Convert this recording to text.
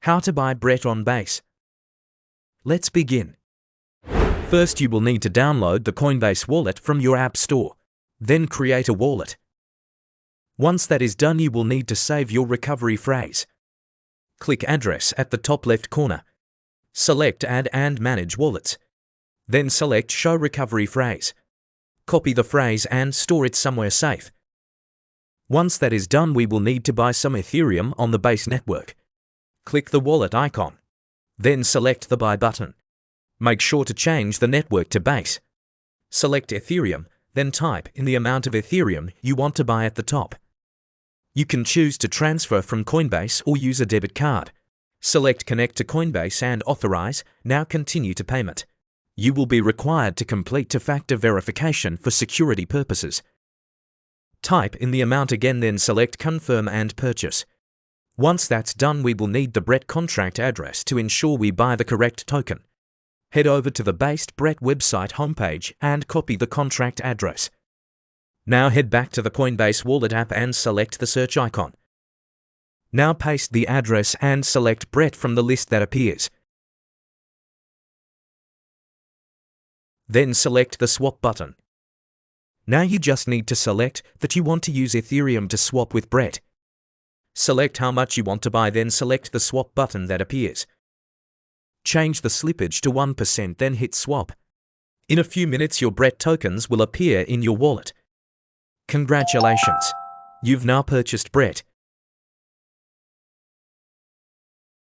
How to buy Brett on Base. Let's begin. First, you will need to download the Coinbase wallet from your App Store. Then create a wallet. Once that is done, you will need to save your recovery phrase. Click Address at the top left corner. Select Add and Manage Wallets. Then select Show Recovery Phrase. Copy the phrase and store it somewhere safe. Once that is done, we will need to buy some Ethereum on the Base network. Click the wallet icon. Then select the Buy button. Make sure to change the network to Base. Select Ethereum, then type in the amount of Ethereum you want to buy at the top. You can choose to transfer from Coinbase or use a debit card. Select Connect to Coinbase and Authorize. Now continue to payment. You will be required to complete two-factor verification for security purposes. Type in the amount again, then select Confirm and Purchase. Once that's done, we will need the Brett contract address to ensure we buy the correct token. Head over to the Based Brett website homepage and copy the contract address. Now head back to the Coinbase Wallet app and select the search icon. Now paste the address and select Brett from the list that appears. Then select the Swap button. Now you just need to select that you want to use Ethereum to swap with Brett. Select how much you want to buy, then select the Swap button that appears. Change the slippage to 1%, then hit Swap. In a few minutes, your Brett tokens will appear in your wallet. Congratulations! You've now purchased Brett.